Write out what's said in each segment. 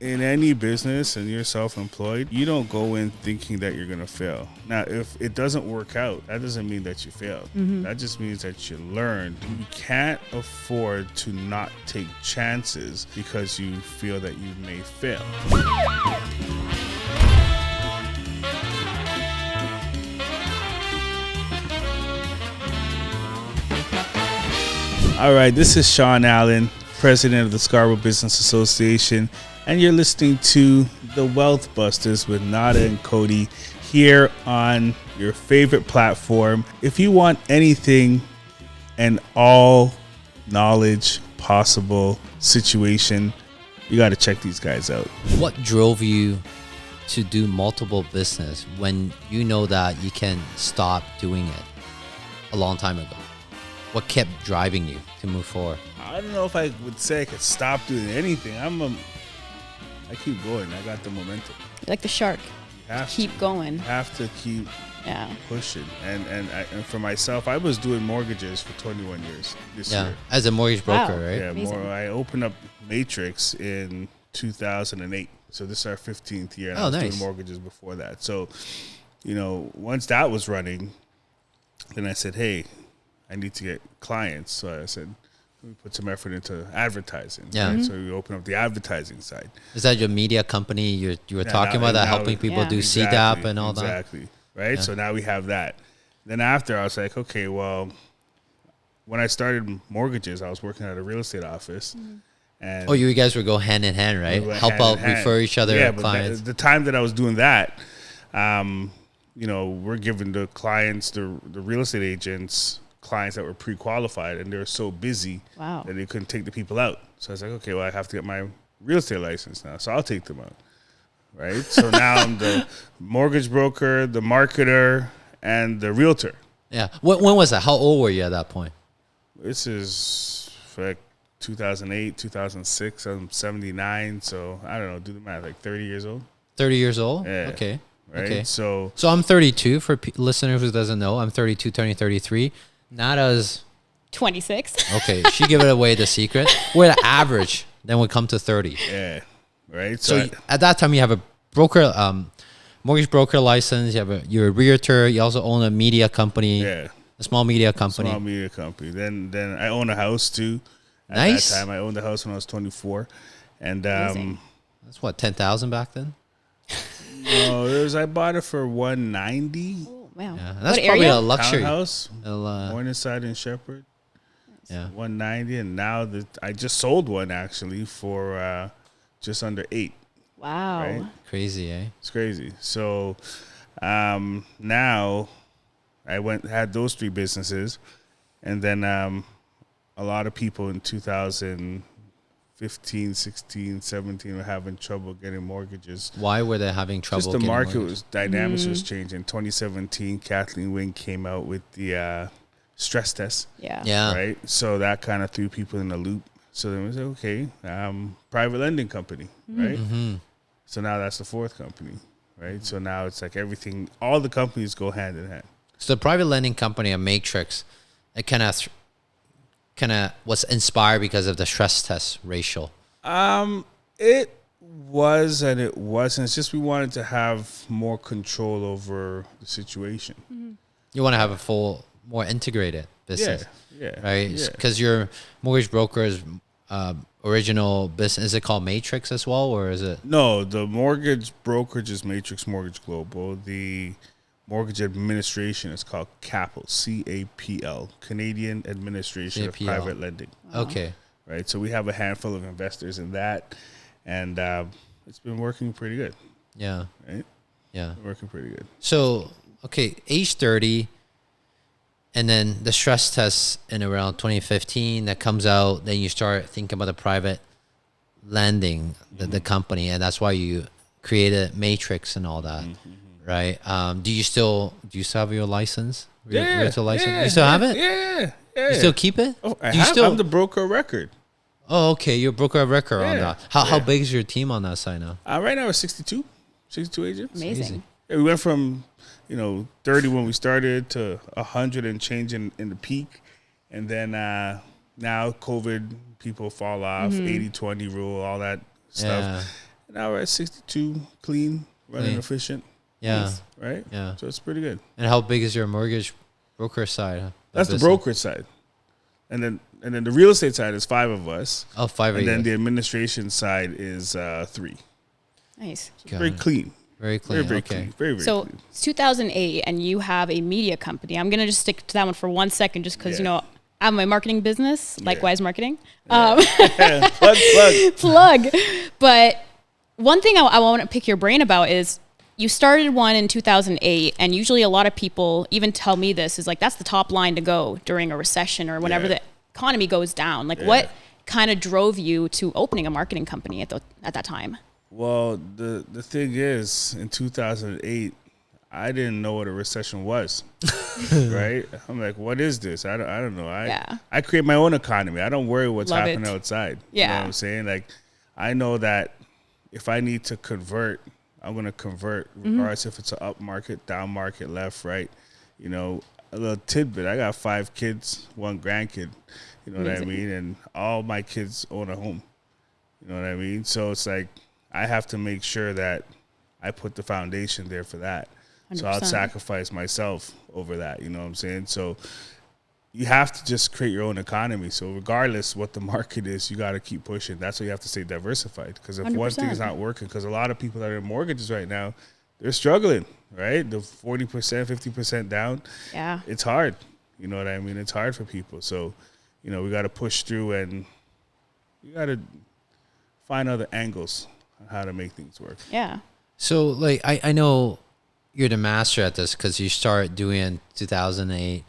in any business and you're self-employed, you don't go in thinking that you're going to fail. Now, if it doesn't work out, that doesn't mean that you failed. That just means that you learned. You can't afford to not take chances because you feel that you may fail. All right, this is Shawn Allen, president of the Scarborough Business Association, and you're listening to The Wealth Busters with Nada and Cody here on your favorite platform. If you want anything and all knowledge possible situation, you got to check these guys out. What drove you to do multiple business when you know that you can stop doing it a long time ago? What kept driving you to move forward? I don't know if I would say I could stop doing anything. I keep going. I got the momentum. Like the shark. Keep going. Have to keep pushing. And for myself, I was doing mortgages for 21 years this year. As a mortgage broker, right? Yeah, I opened up Matrix in 2008. So this is our 15th year. And I was doing mortgages before that. So, once that was running, then I said, hey, I need to get clients. So I said, we put some effort into advertising. Yeah. Right? So we open up the advertising side. Is that your media company you were talking about that helping people do CDAP and all that? Exactly. Right. Yeah. So now we have that. Then after I was like, okay, well, when I started mortgages, I was working at a real estate office. And you guys would go hand in hand, right? Help out, refer each other clients. But the time that I was doing that, we're giving the clients, the real estate agents, clients that were pre-qualified, and they were so busy that they couldn't take the people out. So I was like, okay, well, I have to get my real estate license now, so I'll take them out, right? So now I'm the mortgage broker, the marketer, and the realtor. Yeah. When was that? How old were you at that point? This is like 2008, 2006. I'm 79, so I don't know, do the math, like 30 years old. 30 years old? Yeah. Okay. Right? Okay. So I'm 32, for listeners who doesn't know. I'm 32, turning 33. Nada's 26. Okay, she give it away the secret. We're the average, then we come to 30. Yeah, right. So at that time, you have a broker, mortgage broker license. You're a realtor. You also own a media company. Yeah, a small media company. Then I own a house too. At that time, I owned the house when I was 24, and that's what, 10,000 back then. No, I bought it for $190. Wow. Yeah, that's probably a luxury house. Morningside and Shepherd. Yeah, $190, and now I just sold one actually for just under $8. Wow, right? Crazy, eh? It's crazy. So now I had those 3 businesses, and then a lot of people in 2015, 16, 17 were having trouble getting mortgages. Why were they having trouble? Just the market dynamics was changing. 2017, Kathleen Wing came out with the stress test. Yeah. Right. So that kind of threw people in the loop. So then we said, okay, private lending company, right? Mm-hmm. So now that's the 4th company, right? So now it's like everything, all the companies go hand in hand. So the private lending company, a Matrix, it kind of was inspired because of the stress test ratio. It was and it wasn't. It's just we wanted to have more control over the situation. Mm-hmm. You want to have a more integrated business. Yeah. Right? Because your mortgage broker's original business, is it called Matrix as well, or is it? No, the mortgage brokerage is Matrix Mortgage Global. The mortgage administration is called CAPL, CAPL, Canadian Administration of Private Lending. Okay. Right, so we have a handful of investors in that, and it's been working pretty good. Yeah. Right? Yeah. Working pretty good. So, okay, age 30, and then the stress test in around 2015 that comes out, then you start thinking about the private lending, the company, and that's why you created Matrix and all that. Right? Do you still have your license? Realtor license? You still have it? Yeah. You still keep it? Oh, I'm the broker of record. Oh, okay. You're a broker of record on that. How big is your team on that side now? Right now we're 62 agents. Amazing. Yeah, we went from 30 when we started to 100 and change in the peak, and then now COVID, people fall off, 80-20 rule, all that stuff. Now we're at 62, clean, running Clean. efficient, Yeah. Nice. right? Yeah. So it's pretty good. And how big is your mortgage broker side? Of That's the business? brokerage side. And then the real estate side is 5 of us. Oh, 5 And of then you. the administration side is 3. Nice. Got Very it. clean. Very clean. Very, very okay. clean. Very, very So clean. it's 2008, and you have a media company. I'm gonna just stick to that one for 1 second, just because Yeah. I have my marketing business, likewise marketing. Plug. Plug. But one thing I want to pick your brain about is you started one in 2008, and usually a lot of people even tell me this is like that's the top line to go during a recession or whenever Yeah. the economy goes down. Like, what kind of drove you to opening a marketing company at that time? Well, the thing is, in 2008, I didn't know what a recession was, right? I'm like, what is this? I don't know. I create my own economy. I don't worry what's Love happening it. outside. You know Yeah. what I'm saying? Like, I know that if I need to convert, I'm going to convert regardless if it's an up market, down market, left, right. You know, a little tidbit. I got 5 kids, 1 grandkid. You know what I Amazing. mean? And all my kids own a home. You know what I mean? So it's like I have to make sure that I put the foundation there for that. So I'll 100%. sacrifice myself over that. You know what I'm saying? So you have to just create your own economy. So regardless what the market is, you got to keep pushing. That's why you have to stay diversified. Because if one thing is 100%. not working, because a lot of people that are in mortgages right now, they're struggling, right? The 40%, 50% down. Yeah. It's hard. You know what I mean? It's hard for people. So, you know, we got to push through, and you got to find other angles on how to make things work. Yeah. So, like, I know you're the master at this because you started doing it in 2008.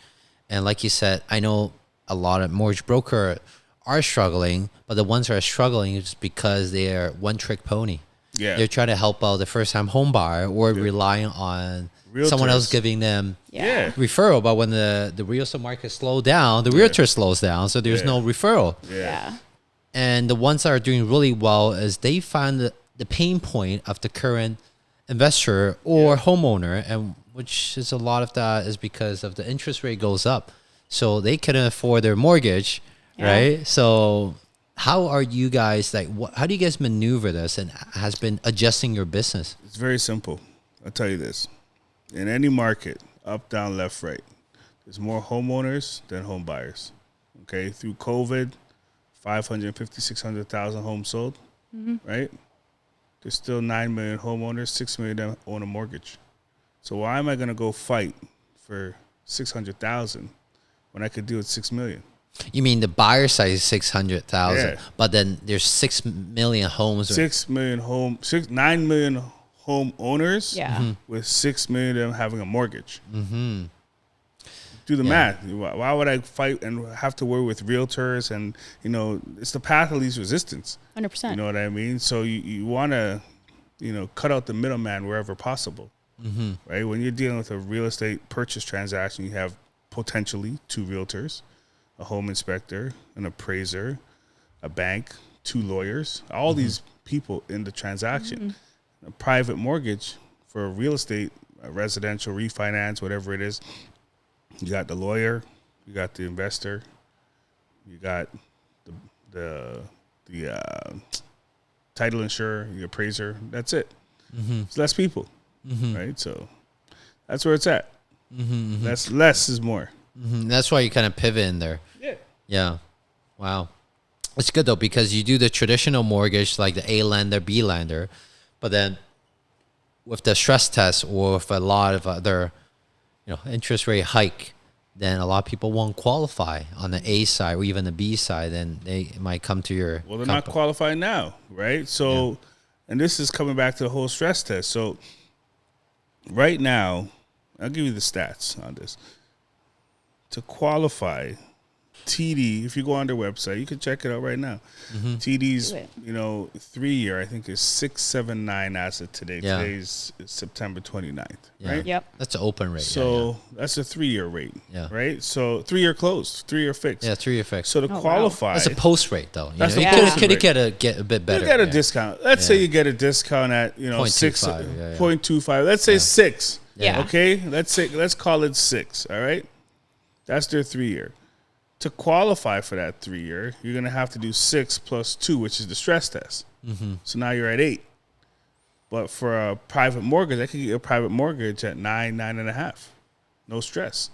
And like you said, I know a lot of mortgage broker are struggling, but the ones that are struggling is because they are one-trick pony. Yeah. They're trying to help out the first-time home buyer or relying on someone else Realtors. giving them Yeah. referral. But when the real estate market slows down, the realtor slows down, so there's no referral. Yeah. And the ones that are doing really well is they find the pain point of the current investor or homeowner, and which is a lot of that is because of the interest rate goes up. So they couldn't afford their mortgage, right? So how are you guys, like, how do you guys maneuver this and has been adjusting your business? It's very simple. I'll tell you this. In any market, up, down, left, right, there's more homeowners than home buyers. Okay? Through COVID, 550, 600,000 homes sold, right? There's still 9 million homeowners, 6 million of them own a mortgage. So why am I going to go fight for 600,000 when I could do it 6 million? You mean the buyer side is 600,000, Yeah. but then there's 6 million homes. 9 million home owners Yeah. with 6 million of them having a mortgage. Do the math. Why would I fight and have to work with realtors? And, you know, it's the path of least resistance. 100%. You know what I mean? So you want to, you know, cut out the middleman wherever possible. Right? When you're dealing with a real estate purchase transaction, you have potentially 2 realtors, a home inspector, an appraiser, a bank, 2 lawyers, all these people in the transaction. A private mortgage for a real estate, a residential refinance, whatever it is, you got the lawyer, you got the investor, you got the title insurer, the appraiser. That's it. It's less people, right? So that's where it's at. Less is more. That's why you kind of pivot in there. Yeah. Yeah. Wow. It's good though, because you do the traditional mortgage like the A lender, B lender, but then with the stress test or with a lot of other, interest rate hike, then a lot of people won't qualify on the A side or even the B side, and they might come to your Well, they're not qualified now, right? So, and this is coming back to the whole stress test. So right now, I'll give you the stats on this. To qualify, TD, if you go on their website, you can check it out right now. TD's, Do it. 3-year, I think is 679 as of today. Yeah. Today's September 29th, Yeah. right? Yep. That's an open rate. So that's a 3-year rate, Yeah. right? So 3-year closed, 3-year fixed. yeah, 3-year fix. So to wow. qualify, That's a post rate though. You That's know, the you post could rate. get a bit better. you get a yeah. discount. Let's say you get a discount at 6 0.25, yeah. 0.25. Let's say 6. Yeah. Okay. Let's call it 6. All right. That's their 3-year. To qualify for that 3-year, you're gonna have to do 6 plus 2, which is the stress test. So now you're at 8. But for a private mortgage, I could get a private mortgage at 9.5, no stress.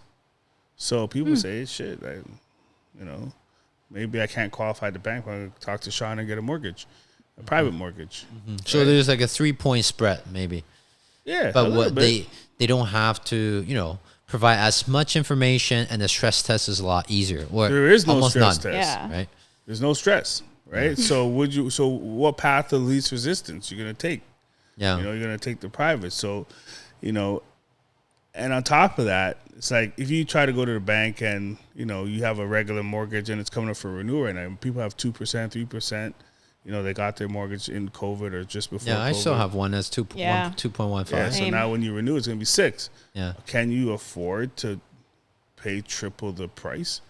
So people say, shit, maybe I can't qualify the bank. I'm going to talk to Shawn and get a mortgage, a private mortgage. So there's like a 3-point spread, maybe. Yeah, but what they don't have to, provide as much information, and the stress test is a lot easier. Or there is no almost stress none, test. right? There's no stress, right? So what path of least resistance you're going to take? Yeah. You're going to take the private. So, and on top of that, it's like if you try to go to the bank and, you have a regular mortgage and it's coming up for renewal right now, people have 2%, 3%. They got their mortgage in COVID or just before COVID. I still have one that's 2.15. Yeah, so now when you renew, it's going to be 6. Yeah. Can you afford to pay triple the price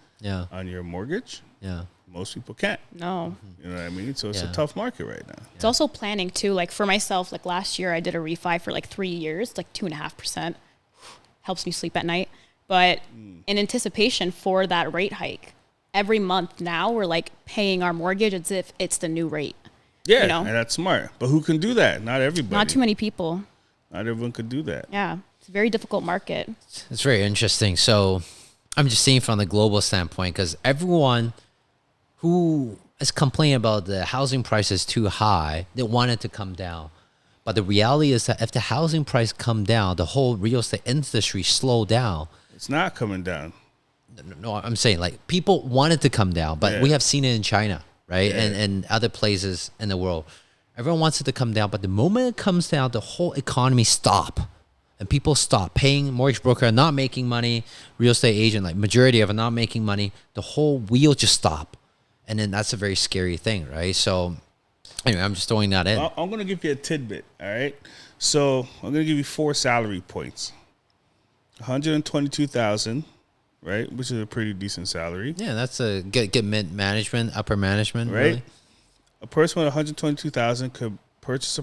on your mortgage? Yeah. Most people can't. No. You know what I mean? So it's a tough market right now. It's also planning too. Like for myself, like last year I did a refi for like 3 years, like 2.5%. Helps me sleep at night. But in anticipation for that rate hike, every month now we're like paying our mortgage as if it's the new rate. Yeah, and that's smart. But who can do that? Not everybody. Not too many people. Not everyone could do that. Yeah. It's a very difficult market. It's very interesting. So I'm just seeing from the global standpoint, because everyone who is complaining about the housing price is too high, they want it to come down. But the reality is that if the housing price come down, the whole real estate industry slow down. It's not coming down. No, I'm saying like people want it to come down, but we have seen it in China, right? Yeah. And other places in the world. Everyone wants it to come down, but the moment it comes down, the whole economy stop. And people stop paying. Mortgage broker are not making money. Real estate agent, like majority of them, not making money. The whole wheel just stop. And then that's a very scary thing, right? So anyway, I'm just throwing that in. I'm going to give you a tidbit, all right? So I'm going to give you 4 salary points. $122,000, right? Which is a pretty decent salary. Yeah, that's a good mid-management, upper management, right? Really. A person with $122,000 could purchase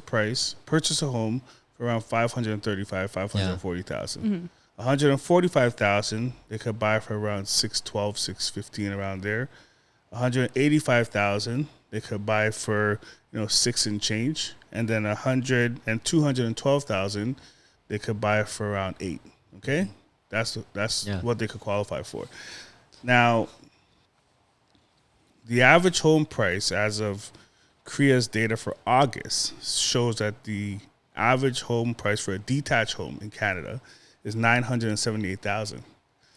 a home for around $535,000, $540,000. $145,000 they could buy for around $612,000, $615,000 around there. $185,000 they could buy for 6 and change, and then $212,000 they could buy for around 8. Okay, that's what they could qualify for. Now, the average home price as of CREA's data for August shows that the average home price for a detached home in Canada is $978,000.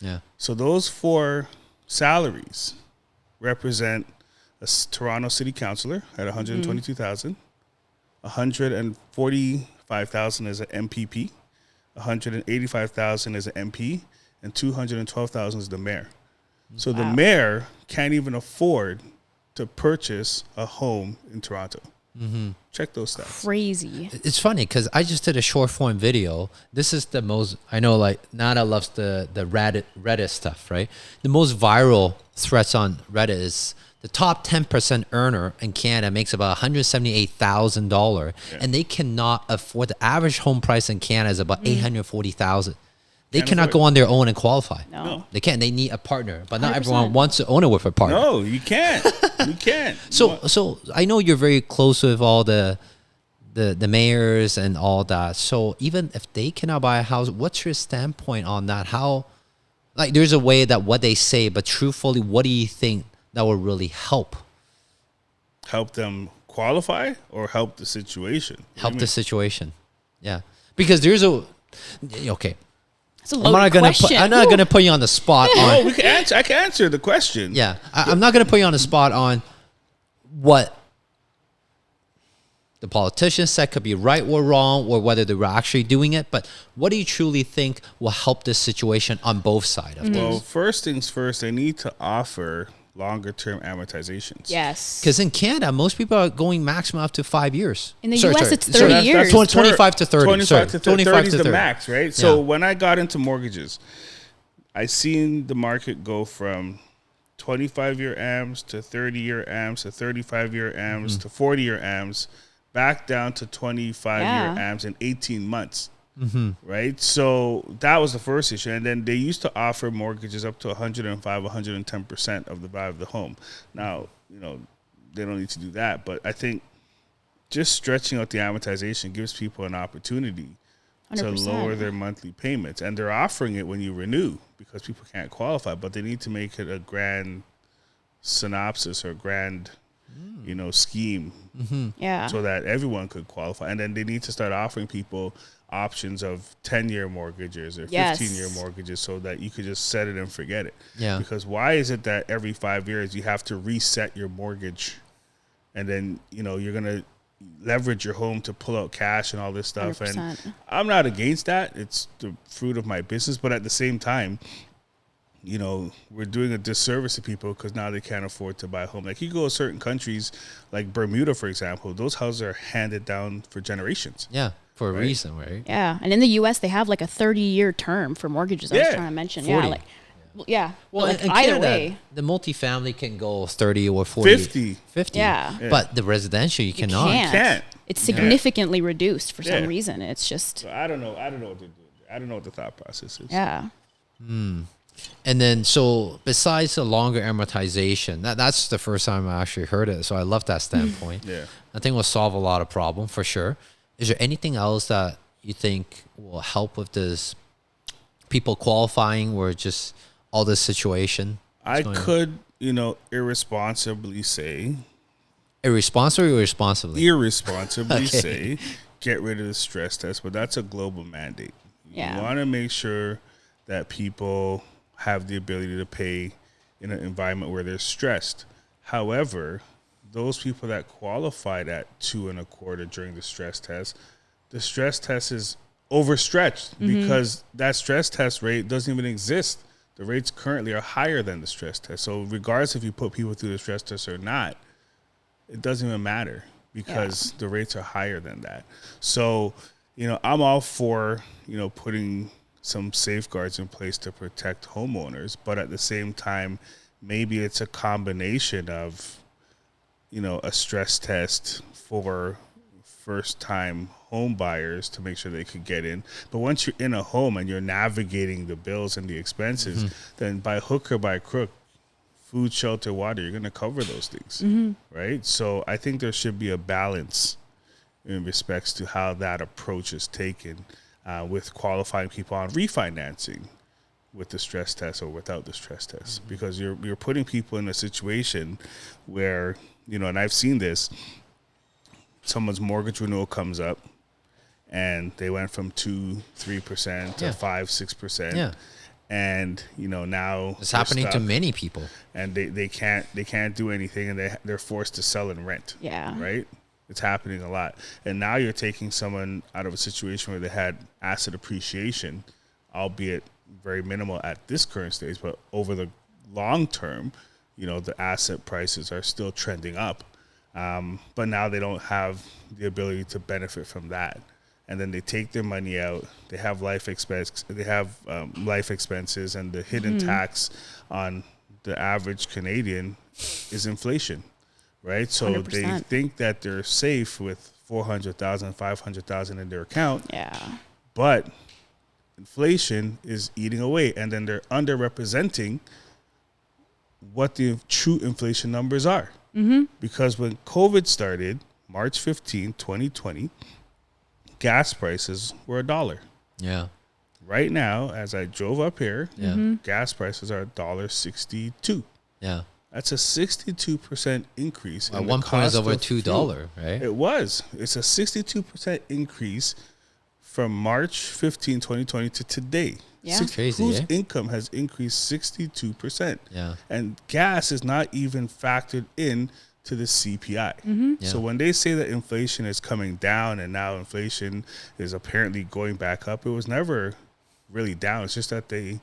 Yeah. So those 4 salaries represent a Toronto City Councillor at $122,000, $145,000 as an MPP, $185,000 as an MP, and $212,000 is the mayor. So the mayor can't even afford to purchase a home in Toronto. Check those stats. Crazy. It's funny because I just did a short form video. This is the most, I know like Nada loves the Reddit stuff, right? The most viral threats on Reddit is the top 10% earner in Canada makes about $178,000 and they cannot afford, the average home price in Canada is about $840,000. They cannot go on their own and qualify. No. They can't. They need a partner, but not 100%. everyone wants to own it with a partner. No, you can't. You can't. So I know you're very close with all the mayors and all that. So even if they cannot buy a house, what's your standpoint on that? How, like, there's a way that what they say, but truthfully, what do you think that will really help? Help them qualify or help the situation? Help the situation. Yeah. Because there's okay. It's a loaded question. I'm not gonna put you on the spot on. Oh, we can answer. I can answer the question. Yeah, I'm not gonna put you on the spot on what the politicians said could be right or wrong, or whether they were actually doing it. But what do you truly think will help this situation on both sides of Well, this? first things first, they need to offer longer-term amortizations. Yes. Because in Canada, most people are going maximum up to 5 years. In the US, it's 30 years. 25 to 30. 25 to 30. 25 is to the 30. max, right? So when I got into mortgages, I seen the market go from 25-year AMs to 30-year AMs to 35-year AMs to 40-year AMs, back down to 25-year AMs in 18 months. Right? So that was the first issue. And then they used to offer mortgages up to 105, 110% of the value of the home. Now, they don't need to do that. But I think just stretching out the amortization gives people an opportunity to 100%. lower their monthly payments. And they're offering it when you renew because people can't qualify, but they need to make it a grand synopsis or grand, scheme Yeah. so that everyone could qualify. And then they need to start offering people options of 10-year mortgages or 15-year mortgages so that you could just set it and forget it. Yeah. Because why is it that every 5 years you have to reset your mortgage and then, you're going to leverage your home to pull out cash and all this stuff? 100%. And I'm not against that. It's the fruit of my business. But at the same time, we're doing a disservice to people because now they can't afford to buy a home. Like you go to certain countries, like Bermuda, for example, those houses are handed down for generations. Yeah, for a reason, right? Yeah. And in the U.S., they have like a 30-year term for mortgages. I was trying to mention. 40. Yeah. Yeah. Well, like in either Canada, way. the multifamily can go 30 or 40. 50. Yeah. But the residential, you cannot. Can't. It's significantly reduced for some reason. It's just. So I don't know what they're doing. I don't know what the thought process is. Yeah. And then, so besides the longer amortization, that's the first time I actually heard it. So I love that standpoint. Yeah. I think will solve a lot of problem for sure. Is there anything else that you think will help with this people qualifying or just all this situation? I could, irresponsibly say. Irresponsibly or irresponsibly? Irresponsibly say, get rid of the stress test, but that's a global mandate. Yeah. You want to make sure that people have the ability to pay in an environment where they're stressed. However, those people that qualified at 2.25 during the stress test is overstretched because that stress test rate doesn't even exist. The rates currently are higher than the stress test. So regardless if you put people through the stress test or not, it doesn't even matter because the rates are higher than that. So, I'm all for, putting some safeguards in place to protect homeowners, but at the same time, maybe it's a combination of, a stress test for first-time home buyers to make sure they could get in. But once you're in a home and you're navigating the bills and the expenses, then by hook or by crook, food, shelter, water, you're going to cover those things, right? So I think there should be a balance in respects to how that approach is taken with qualifying people on refinancing with the stress test or without the stress test, because you're putting people in a situation where, and I've seen this, someone's mortgage renewal comes up and they went from 2-3% to 5-6%. Yeah. And now it's happening to many people, and they can't do anything, and they're forced to sell and rent. Yeah. Right. It's happening a lot. And now you're taking someone out of a situation where they had asset appreciation, albeit very minimal at this current stage, but over the long term, the asset prices are still trending up. But now they don't have the ability to benefit from that. And then they take their money out. They have life expenses, and the hidden tax on the average Canadian is inflation. Right, so 100%. they think that they're safe with $400,000, $500,000 in their account. Yeah. But inflation is eating away, and then they're underrepresenting what the true inflation numbers are. Because when COVID started, March 15, 2020, gas prices were $1. Yeah. Right now, as I drove up here, gas prices are $1.62. Yeah. That's a 62% increase. At one point, it's over $2, right? It was. It's a 62% increase from March 15, 2020 to today. Yeah. Crazy, Whose eh? income has increased 62%. Yeah. And gas is not even factored in to the CPI. Yeah. So when they say that inflation is coming down and now inflation is apparently going back up, it was never really down. It's just that they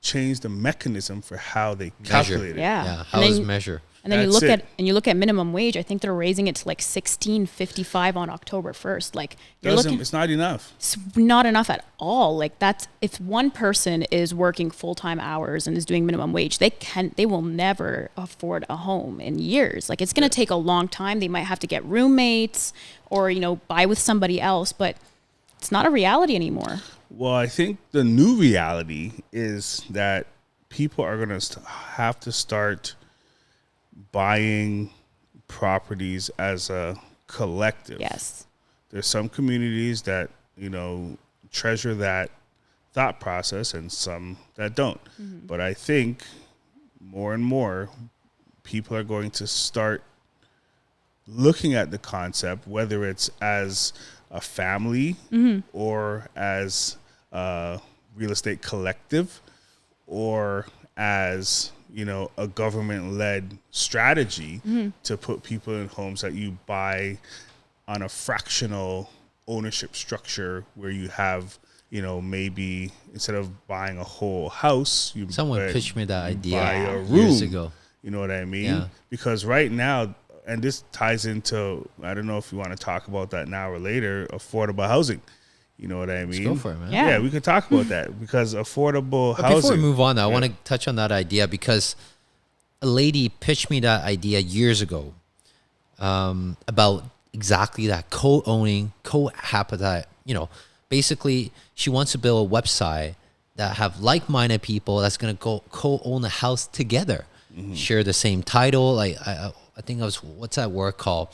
change the mechanism for how they calculate it. Yeah. How does measure? And then That's you look at minimum wage. I think they're raising it to like $16.55 on October 1st. Like It's not enough. It's not enough at all. Like that's, if one person is working full-time hours and is doing minimum wage, they will never afford a home in years. Like it's going to take a long time. They might have to get roommates or, buy with somebody else, but it's not a reality anymore. Well, I think the new reality is that people are going to have to start buying properties as a collective. Yes. There's some communities that, treasure that thought process and some that don't. But I think more and more people are going to start looking at the concept, whether it's as a family or as a real estate collective or as, a government-led strategy to put people in homes that you buy on a fractional ownership structure where you have, maybe instead of buying a whole house, Someone pitched me that idea buy a room. years ago. You know what I mean? Yeah. Because right now, and this ties into, I don't know if you want to talk about that now or later, affordable housing. You know what I mean? Go for it, man. Yeah. We could talk about that because affordable But housing. before we move on, I want to touch on that idea because a lady pitched me that idea years ago about exactly that co-owning, co-habitat. Basically, she wants to build a website that have like-minded people that's going to go co-own a house together, share the same title. Like I think it was, what's that word called?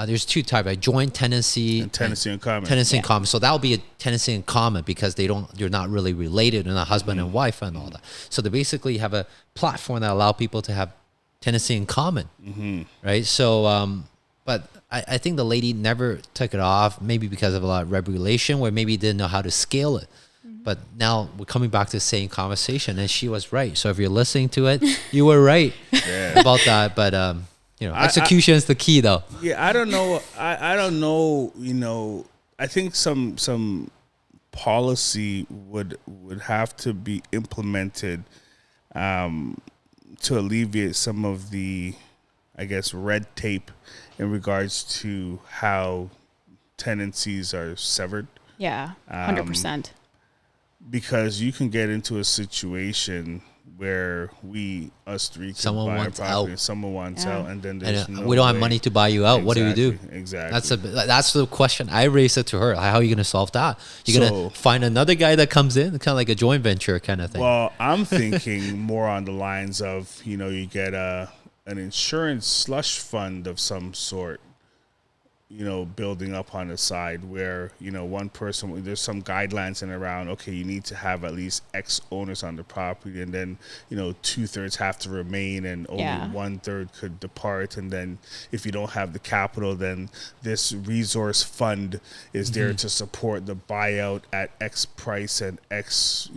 There's two types, like joint tenancy and tenancy in common. Tenancy in common. So that would be a tenancy in common because they're not really related. They're not husband and wife and all that. So they basically have a platform that allow people to have tenancy in common, right? So, but I think the lady never took it off, maybe because of a lot of regulation, or maybe didn't know how to scale it. But now we're coming back to the same conversation, and she was right. So if you're listening to it, you were right about that. But execution is the key, though. Yeah, I don't know. I don't know. I think some policy would have to be implemented to alleviate some of the, I guess, red tape in regards to how tenancies are severed. Yeah, 100%. Because you can get into a situation where us three can Someone buy wants a property out. and someone wants Yeah. out, and then there's And no we don't have way. money to buy you out. What do we do? Exactly. That's the question I raised it to her. Like, how are you going to solve that? You're going So- to find another guy that comes in, kind of like a joint venture kind of thing. Well, I'm thinking more on the lines of, you get an insurance slush fund of some sort, building up on the side where, one person, there's some guidelines in around, okay, you need to have at least X owners on the property, and then, 2/3 have to remain and only 1/3 could depart. And then if you don't have the capital, then this resource fund is there to support the buyout at X price and X,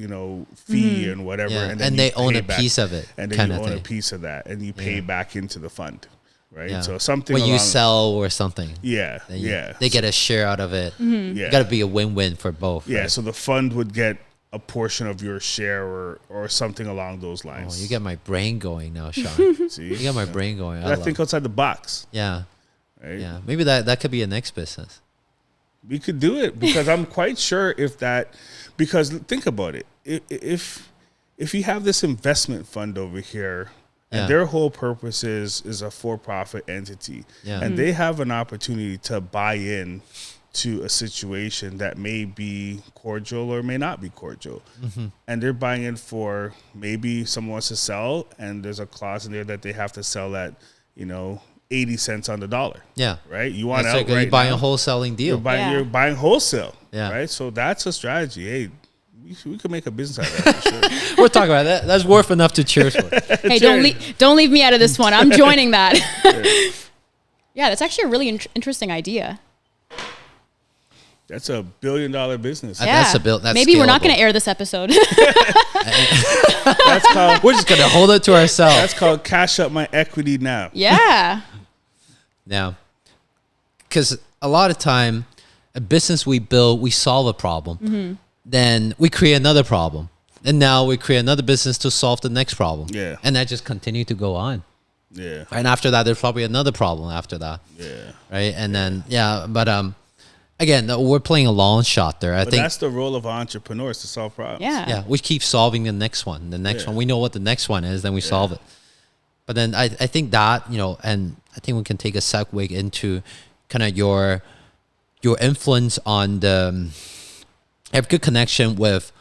fee and whatever. Yeah. And then And you they own pay a back, piece of it, and then kinda you own a thing. piece of that, and you pay back into the fund, right? Yeah. So something when you along- sell or something. yeah, Then yeah, They get a share out of it. yeah. It got to be a win-win for both. Yeah, right? so the fund would get a portion of your share or something along those Oh, lines. you get my brain going now, Sean. See, You got my brain going. I think outside the box, Yeah, right? yeah. Maybe that could be a next business. We could do it because I'm quite sure because think about it. If you have this investment fund over here, Yeah. and their whole purpose is a for-profit entity, Yeah. and they have an opportunity to buy in to a situation that may be cordial or may not be cordial, and they're buying in for, maybe someone wants to sell, and there's a clause in there that they have to sell at 80 cents on the dollar. Yeah. Right? You want That's out like right you buying now. a wholesaling deal. You're buying wholesale. Yeah. Right? So that's a strategy. Hey, we could make a business out of that for sure. We're talking about that. That's worth enough to cheers for. Hey, don't leave me out of this one. I'm joining that. Yeah, that's actually a really interesting idea. That's $1 billion business. Yeah. That's Maybe we're not scalable. going to air this episode. That's called We're just gonna hold it to ourselves. that's called cash up my equity now. Yeah. Now, because a lot of time, a business we build, we solve a problem, then we create another problem, and now we create another business to solve the next problem. Yeah. And that just continue to go on. Yeah. And after that, there's probably another problem after that. Yeah. Right. And then but again, we're playing a long shot there. I But think. that's the role of entrepreneurs, to solve problems. Yeah. Yeah, we keep solving the next one. The next Yeah. one, we know what the next one is, then we solve it. But then I think that, and I think we can take a segue into kind of your influence on I have good connection with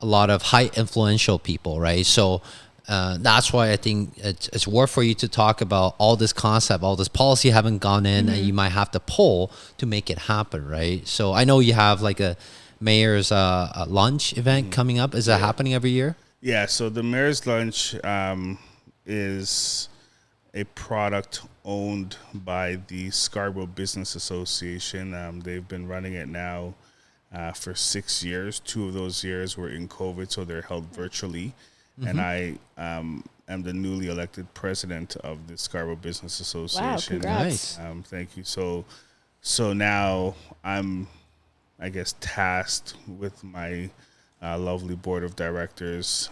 a lot of high influential people, right? So That's why I think it's worth for you to talk about all this concept, all this policy haven't gone in, and you might have to pull to make it happen, right? So I know you have like a mayor's lunch event coming up. Is that happening every year? Yeah, so the mayor's lunch is a product owned by the Scarborough Business Association. They've been running it now for 6 years. 2 of those years were in COVID, so they're held virtually. And I am the newly elected president of the Scarborough Business Association. Wow, congrats. Nice. Thank you. So now I'm, I guess, tasked with my lovely board of directors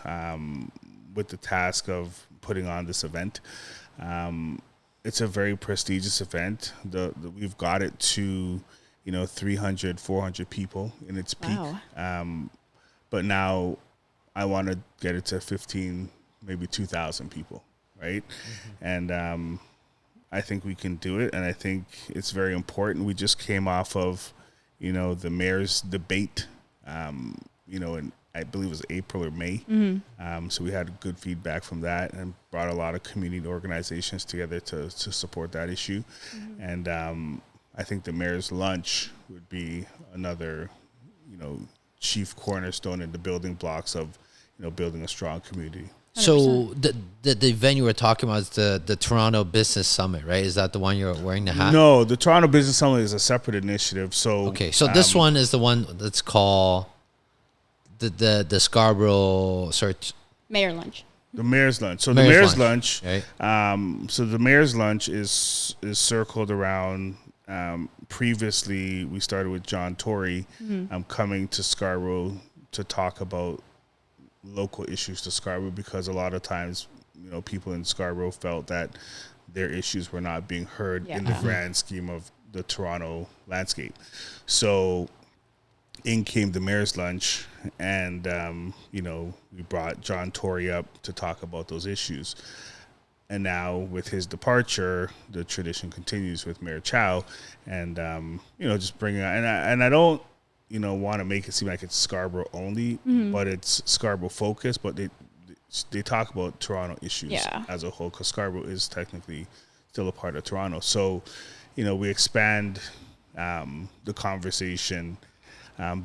with the task of putting on this event. It's a very prestigious event. We've got it to, 300, 400 people in its peak. Wow. But now I want to get it to 15, maybe 2,000 people, right? And I think we can do it, and I think it's very important. We just came off of, the mayor's debate, in I believe it was April or May. So we had good feedback from that and brought a lot of community organizations together to support that issue. And I think the mayor's lunch would be another, chief cornerstone in the building blocks of, building a strong community. 100%. So the event you were talking about is the Toronto Business Summit, right? Is that the one you're wearing the hat? No, the Toronto Business Summit is a separate initiative. So okay, so this one is the one that's called the Scarborough Mayor lunch. The mayor's lunch. So Mayor's the mayor's lunch, lunch. right? So the mayor's lunch is circled around. Previously, we started with John Tory coming to Scarborough to talk about local issues to Scarborough, because a lot of times, people in Scarborough felt that their issues were not being heard in the grand scheme of the Toronto landscape. So in came the mayor's lunch, and we brought John Tory up to talk about those issues. And now with his departure, the tradition continues with Mayor Chow, and just bringing out, and I don't want to make it seem like it's Scarborough only, but it's Scarborough focused. But they talk about Toronto issues as a whole, because Scarborough is technically still a part of Toronto. So, we expand the conversation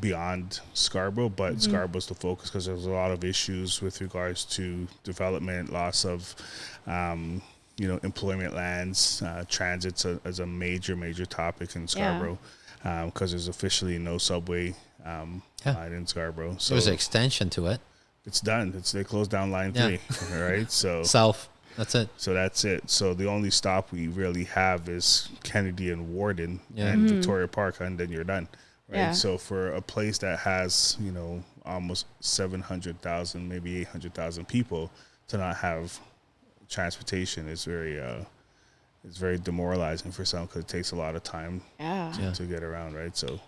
beyond Scarborough, but Scarborough's the focus, because there's a lot of issues with regards to development, loss of, employment lands, transits as a major topic in Scarborough, because there's officially no subway line in Scarborough. So There's an extension to it. It's done. They closed down line 3, right? So South. That's it. So that's it. So the only stop we really have is Kennedy and Warden and Victoria Park, and then you're done. Right. Yeah. So for a place that has, almost 700,000, maybe 800,000 people, to not have transportation is it's very demoralizing for some, because it takes a lot of time to get around. Right. So,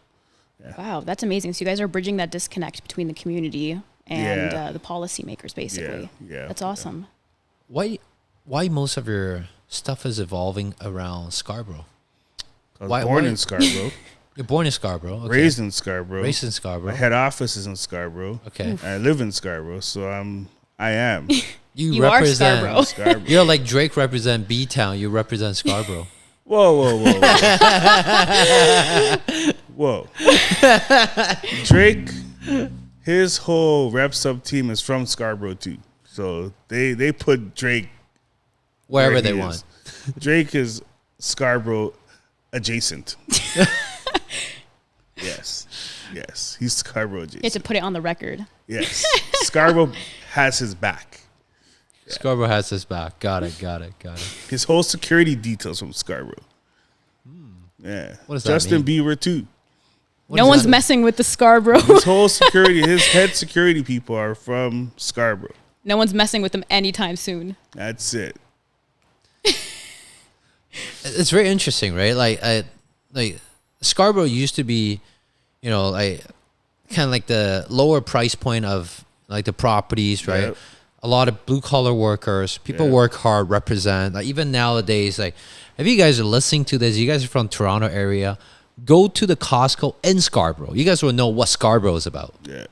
Wow, that's amazing. So you guys are bridging that disconnect between the community and the policymakers, basically. Yeah. That's awesome. Why most of your stuff is evolving around Scarborough? I was born in Scarborough. You're born in Scarborough. Okay. Raised in Scarborough. My My head office is in Scarborough. Okay. I live in Scarborough, so I am. You are Scarborough. Scarborough. You're like Drake represent B-Town. You represent Scarborough. Whoa. Whoa. Drake, his whole rep sub team is from Scarborough too. So they put Drake Wherever where they he want. is. Drake is Scarborough adjacent. Yes. He's Scarborough adjacent. You have to put it on the record. Yes. Scarborough has his back. Scarborough has his back. Got it. His whole security details from Scarborough. Yeah. What does that Justin mean? Bieber too. No one's messing with the Scarborough. His whole security, his head security people are from Scarborough. No one's messing with them anytime soon. That's it. It's very interesting, right? Like Scarborough used to be, like kind of like the lower price point of like the properties, right? Yep. A lot of blue collar workers, people work hard, represent. Like even nowadays, like if you guys are listening to this, you guys are from Toronto area, go to the Costco in Scarborough. You guys will know what Scarborough is about. Yeah.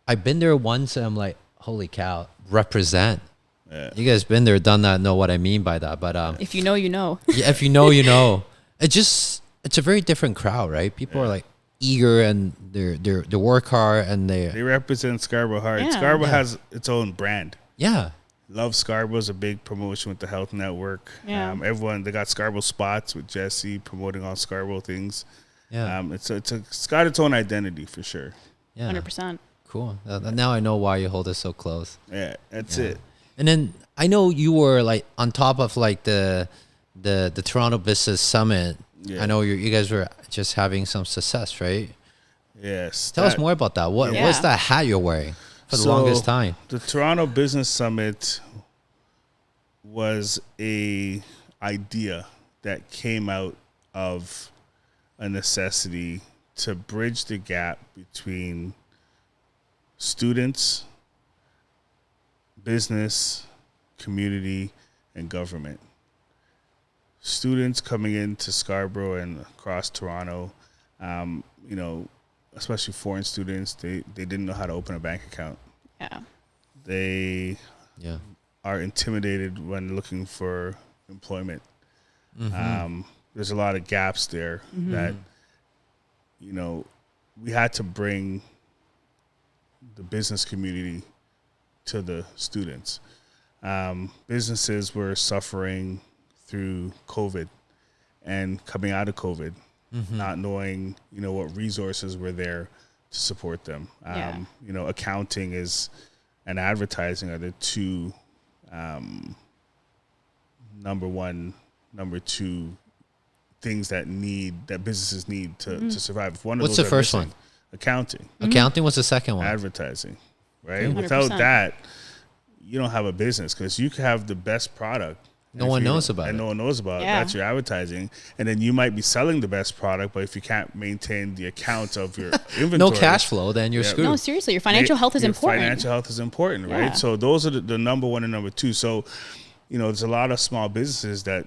I've been there once and I'm like, holy cow, represent. You guys been there, done that, know what I mean by that. But If you know, you know. yeah, if you know, you know. It's a very different crowd, right? People are like eager and they work hard and They represent Scarborough hard. Yeah. Scarborough has its own brand. yeah. Love Scarborough is a big promotion with the Health Network. Yeah. Everyone, they got Scarborough spots with Jesse promoting all Scarborough things. Yeah. It's got its own identity for sure. Yeah. 100%. Cool. Now I know why you hold it so close. Yeah, that's it. And then I know you were like on top of like the Toronto Business Summit. Yeah. I know you guys were just having some success, right? Yes. Tell us more about that. What's Yeah. that hat you're wearing for the So, longest time? The Toronto Business Summit was a idea that came out of a necessity to bridge the gap between students, business, community, and government. Students coming into Scarborough and across Toronto, especially foreign students, they didn't know how to open a bank account. Yeah. They Yeah. are intimidated when looking for employment. There's a lot of gaps there that, we had to bring the business community to the students. Businesses were suffering through COVID and coming out of COVID, not knowing, what resources were there to support them. Yeah. Accounting and advertising are the two number two things that businesses need to survive. If one of What's those the are first missing, one? Accounting, Accounting was the second one. advertising, right? 100%. Without that, you don't have a business because you could have the best product. No one knows about it. No one knows about it. Yeah. That's your advertising. And then you might be selling the best product, but if you can't maintain the account of your inventory. No cash flow, then you're Yeah. screwed. No, seriously, your financial health is your important. Financial health is important, right? Yeah. So those are the number one and number two. So, there's a lot of small businesses that,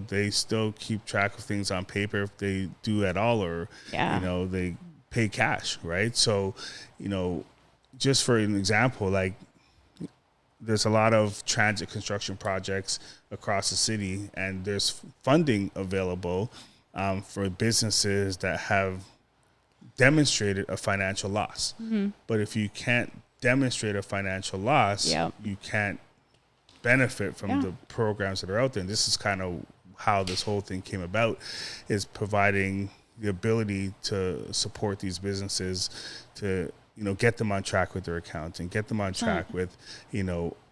they still keep track of things on paper if they do at all, or, Yeah. they pay cash, right? So, just for an example, like, there's a lot of transit construction projects across the city, and there's funding available for businesses that have demonstrated a financial loss. But if you can't demonstrate a financial loss, Yep. you can't benefit from Yeah. the programs that are out there. And this is kind of how this whole thing came about, is providing the ability to support these businesses to, get them on track with their accounting, get them on track with,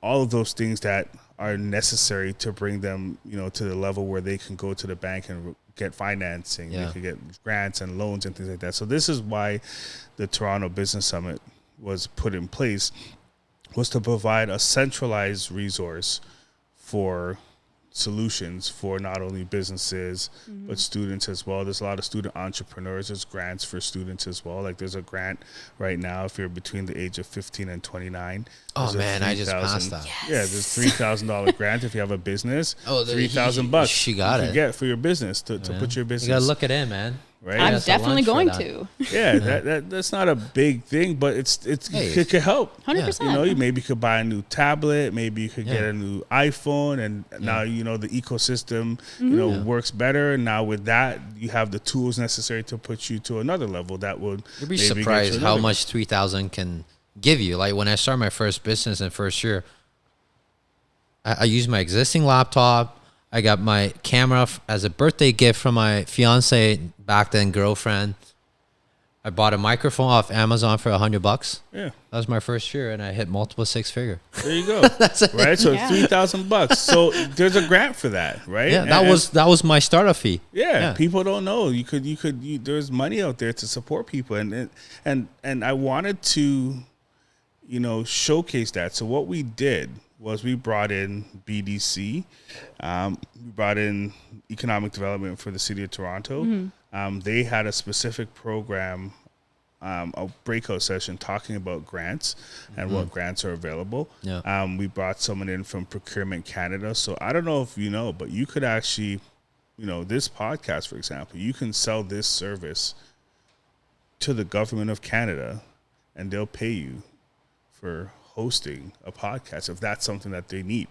all of those things that are necessary to bring them, to the level where they can go to the bank and get financing. Yeah. They can get grants and loans and things like that. So this is why the Toronto Business Summit was put in place, was to provide a centralized resource for solutions for not only businesses but students as well. There's a lot of student entrepreneurs. There's grants for students as well. Like, there's a grant right now if you're between the age of 15 and 29. Oh, There's a man, I just 3,000 passed that. Yeah, there's $3,000 grant if you have a business. Oh, $3,000 she got you it. can get for your business to put your business. You gotta look it in, man. Right? I'm Yes, a definitely going lunch for to. Yeah, that's not a big thing, but Hey. it could help. 100%. You maybe could buy a new tablet, maybe you could get a new iPhone, and now the ecosystem works better. And now with that, you have the tools necessary to put you to another level that would. You'd be maybe get you surprised how another- much 3,000 can give you. Like, when I started my first business in first year, I used my existing laptop. I got my camera as a birthday gift from my fiance, back then girlfriend. I bought a microphone off Amazon for $100. Yeah, That was my first year, and I hit multiple six figure. there you go. Right, so Yeah. $3,000. So there's a grant for that, right? Yeah, And- that was my startup fee. Yeah, people don't know. There's money out there to support people, and I wanted to, showcase that. So what we did was we brought in BDC, we brought in economic development for the city of Toronto. They had a specific program, a breakout session talking about grants and what grants are available. Yeah. We brought someone in from Procurement Canada. So I don't know if you know, but you could actually, this podcast, for example, you can sell this service to the government of Canada, and they'll pay you for hosting a podcast if that's something that they need,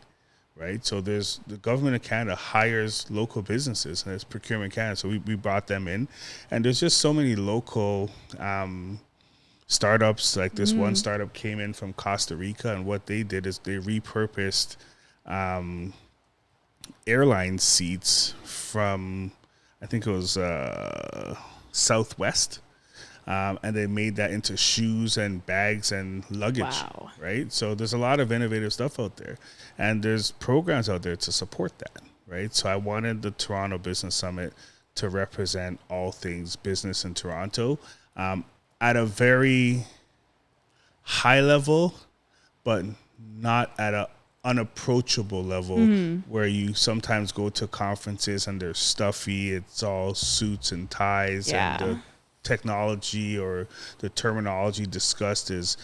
right? So there's the government of Canada hires local businesses, and it's Procurement Canada. So we brought them in, and there's just so many local startups. Like this one startup came in from Costa Rica, and what they did is they repurposed airline seats from, I think it was Southwest, and they made that into shoes and bags and luggage. Wow. Right? So there's a lot of innovative stuff out there, and there's programs out there to support that, right? So I wanted the Toronto Business Summit to represent all things business in Toronto at a very high level, but not at a unapproachable level where you sometimes go to conferences and they're stuffy, it's all suits and ties, and the technology or the terminology discussed is,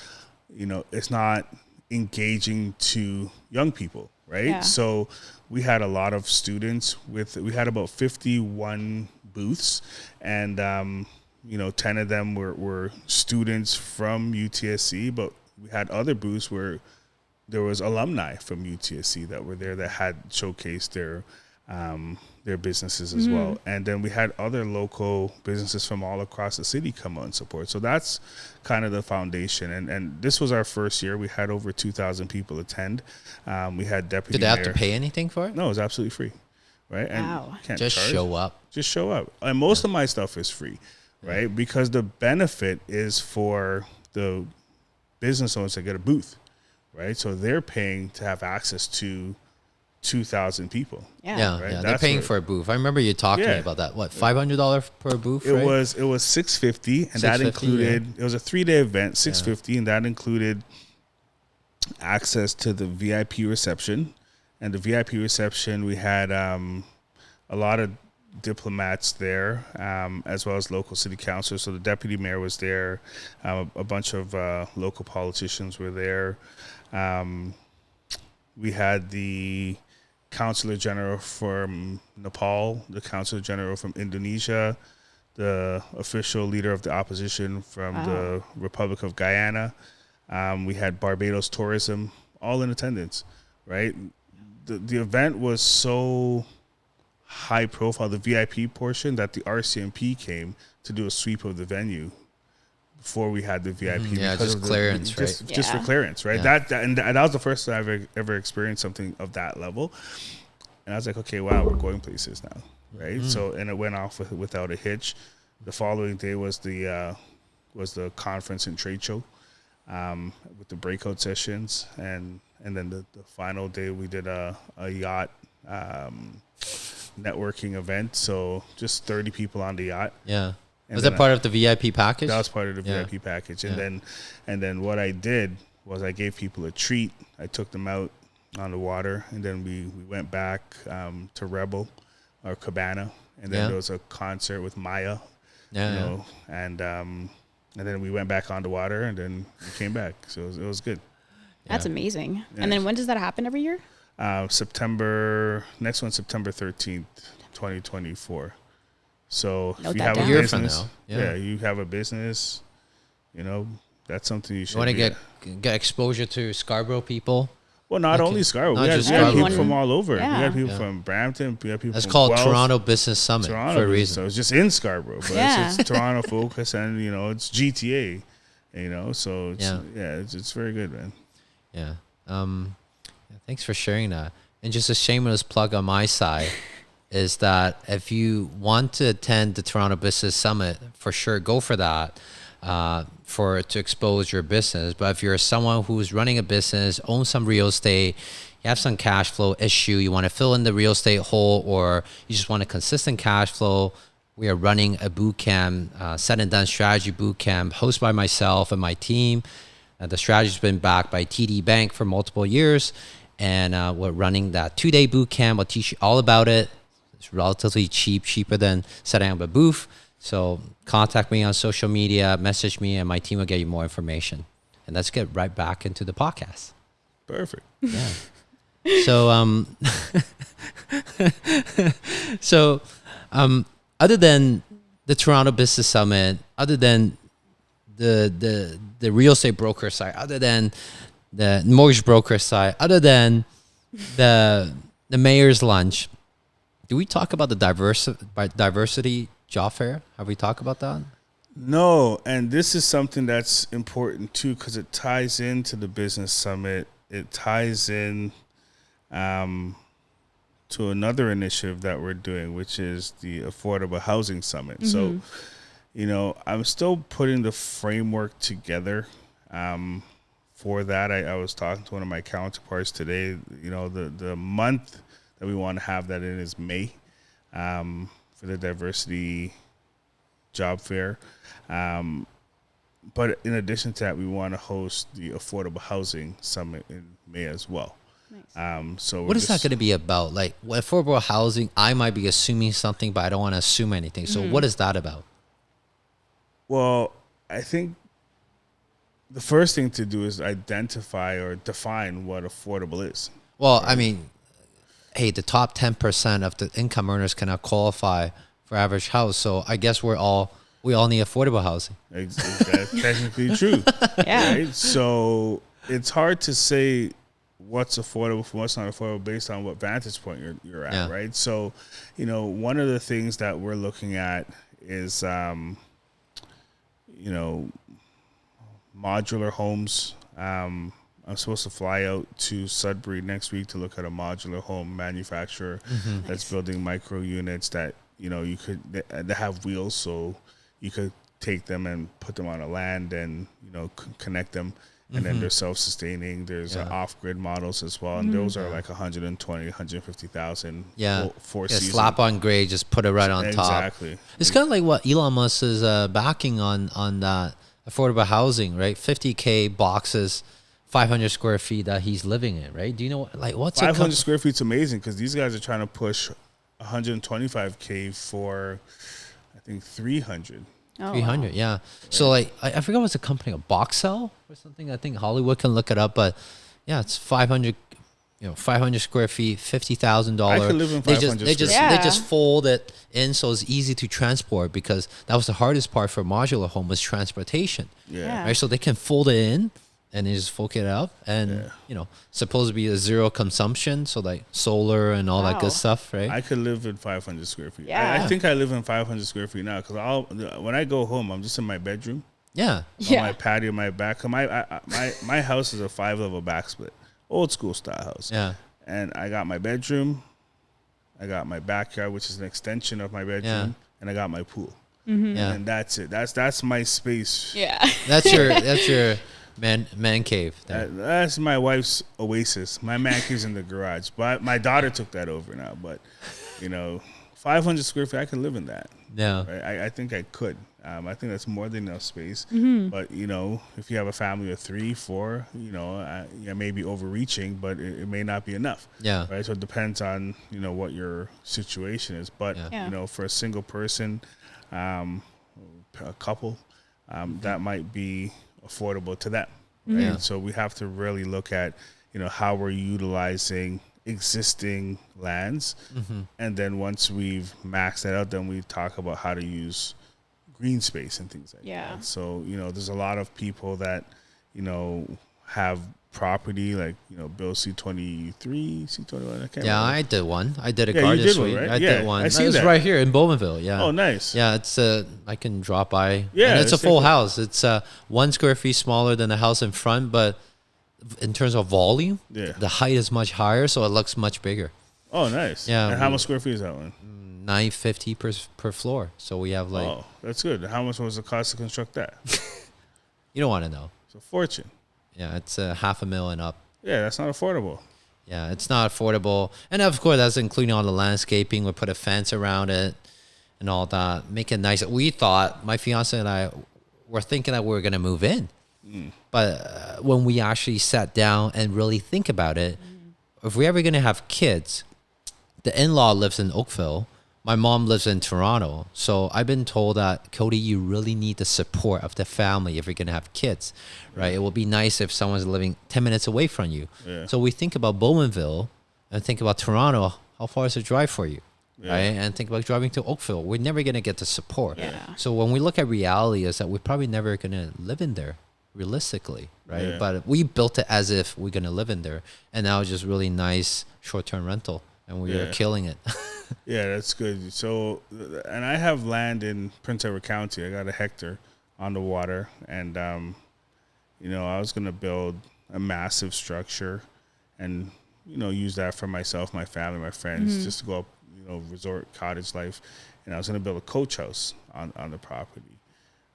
it's not engaging to young people, right? So we had a lot of students we had about 51 booths, and 10 of them were students from UTSC, but we had other booths where there was alumni from UTSC that were there that had showcased their businesses as well. And then we had other local businesses from all across the city come out and support. So that's kind of the foundation. And this was our first year. We had over 2,000 people attend. We had deputy Did they have mayor. to pay anything for it? No, it was absolutely free, right? And Wow. you can't Just charge. show up. Just show up. And most of my stuff is free, right? Because the benefit is for the business owners to get a booth, right? So they're paying to have access to 2,000 people. Yeah, Right? they're That's paying what- for a booth. I remember you talking to me Yeah. about that. What, $500 per booth? It right? was $650, and that $650, included it was a 3-day event, $650, and that included access to the VIP reception. And the VIP reception, we had a lot of diplomats there, as well as local city councilors. So the deputy mayor was there, a bunch of local politicians were there. We had the Councillor General from Nepal, the Councillor General from Indonesia, the official leader of the opposition from the Republic of Guyana. We had Barbados Tourism, all in attendance, right? The event was so high profile, the VIP portion, that the RCMP came to do a sweep of the venue before we had the VIP. Yeah, because just of clearance, just, right? Just for Yeah. clearance, right? Yeah. That was the first time I've ever experienced something of that level. And I was like, okay, wow, we're going places now, right? So, and it went off without a hitch. The following day was the conference and trade show, with the breakout sessions, and then the final day we did a yacht networking event. So just 30 people on the yacht. Yeah. And Was then that part of the VIP package? That was part of the Yeah. VIP package. Yeah. And then what I did was I gave people a treat. I took them out on the water, and then we went back to Rebel or Cabana, and then Yeah. there was a concert with Maya, Yeah. and then we went back on the water, and then we came back. So it was good. That's Yeah. amazing. And then when does that happen every year? Next one, September 13th, 2024. So Note if you that have down. a A year from business, now. Yeah. you have a business, that's something you should You want to be get exposure to Scarborough people? Well, not Okay. only Scarborough. Not We had just people Scarborough. from all over. Yeah. We had people Yeah. from Brampton. We had people That's from called Guelph, Toronto Business Summit Toronto. for a So reason. it's just in Scarborough, but Yeah. it's just Toronto focus, and it's GTA. So it's very good, man. Yeah. Thanks for sharing that. And just a shameless plug on my side is that if you want to attend the Toronto Business Summit, for sure, go for that. To expose your business. But if you're someone who's running a business, owns some real estate, you have some cash flow issue, you want to fill in the real estate hole, or you just want a consistent cash flow, we are running a boot camp, Said and Done Strategy Boot Camp, hosted by myself and my team. The strategy's been backed by TD Bank for multiple years, and we're running that 2-day boot camp. I'll teach you all about it. It's relatively cheaper than setting up a booth. So contact me on social media, message me, and my team will get you more information. And let's get right back into the podcast. Perfect. Yeah. So, other than the Toronto Business Summit, other than the real estate broker side, other than the mortgage broker side, other than the mayor's lunch, do we talk about the diversity job fair? Have we talked about that? No, and this is something that's important too because it ties into the business summit. It ties in to another initiative that we're doing, which is the Affordable Housing Summit. So, I'm still putting the framework together for that. I was talking to one of my counterparts today. The month that we want to have that in is May for the diversity job fair. But in addition to that, we want to host the Affordable Housing Summit in May as well. Nice. So what is that going to be about? Like affordable housing, I might be assuming something, but I don't want to assume anything. So what is that about? Well, I think the first thing to do is identify or define what affordable is. Well, I mean, hey, the top 10% of the income earners cannot qualify for average house. So I guess we all need affordable housing. That's technically true. Yeah. Right? So it's hard to say what's affordable from what's not affordable based on what vantage point you're at, Yeah. right? So, one of the things that we're looking at is, modular homes. I'm supposed to fly out to Sudbury next week to look at a modular home manufacturer that's building micro units that, you could, they have wheels, so you could take them and put them on a land and, connect them. And then they're self-sustaining. There's off-grid models as well, and those are like 120, 150,000. Yeah, for season. Slap on grade, just put it right on top. Exactly. It's kind of like what Elon Musk is backing on that affordable housing, right? 50K boxes, 500 square feet that he's living in, right? Do you know what's 500 square feet's amazing because these guys are trying to push 125K for, I think, 300. Oh, 300, wow. yeah. Right. So I forgot what's the company, a box cell or something. I think Hollywood can look it up, but yeah, it's 500 square feet, $50,000. I could live in 500 they just fold it in so it's easy to transport because that was the hardest part for a modular home was transportation. Yeah. Right. So they can fold it in and they just fold it up and supposed to be a zero consumption, so like solar and all that good stuff, right? I could live in 500 square feet. Yeah. I think I live in 500 square feet now because when I go home, I'm just in my bedroom. Yeah. On my patio, my back. My house is a 5-level backsplit, old school style house. Yeah. And I got my bedroom, I got my backyard, which is an extension of my bedroom, and I got my pool. Yeah. And that's it. That's my space. Yeah. That's your man cave. That's my wife's oasis. My man cave's in the garage, but my daughter took that over now. But 500 square feet, I could live in that. Yeah, right? I think I could. I think that's more than enough space. But if you have a family of 3, 4, I may be overreaching, but it may not be enough. Yeah, right. So it depends on what your situation is. But for a single person, a couple, that might be affordable to them. Right? Yeah. So we have to really look at how we're utilizing existing lands, and then once we've maxed that out, then we talk about how to use green space and things like that. So there's a lot of people that have property like Bill C-23, C-21. I can't remember. I did one. I did a garden suite. Right? I did one. I see It was that right here in Bowmanville. Yeah. Oh, nice. Yeah, it's I can drop by. Yeah, and it's a full house. It's 1 square feet smaller than the house in front, but in terms of volume, the height is much higher, so it looks much bigger. Oh, nice. Yeah. And how much square feet is that one? $950 per floor. So we have Oh, that's good. How much was the cost to construct that? You don't want to know. It's a fortune. Yeah, it's $500,000 and up. Yeah, that's not affordable. Yeah, it's not affordable. And of course, that's including all the landscaping. We put a fence around it and all that. Make it nice. We thought, my fiance and I were thinking that we were going to move in. But when we actually sat down and really think about it, if we're ever going to have kids, the in-law lives in Oakville. My mom lives in Toronto. So I've been told that, Cody, you really need the support of the family if you're going to have kids, right? It will be nice if someone's living 10 minutes away from you. Yeah. So we think about Bowmanville and think about Toronto. How far is the drive for you? Yeah. Right? And think about driving to Oakville. We're never going to get the support. Yeah. So when we look at reality is that we're probably never going to live in there. realistically, right? Yeah. But we built it as if we're gonna live in there, and now it's just really nice short-term rental, and we are Yeah. killing it. Yeah, that's good. So, and I have land in Prince Edward County. I got a hectare on the water, and I was gonna build a massive structure, and use that for myself, my family, my friends, just to go up, resort cottage life, and I was gonna build a coach house on the property.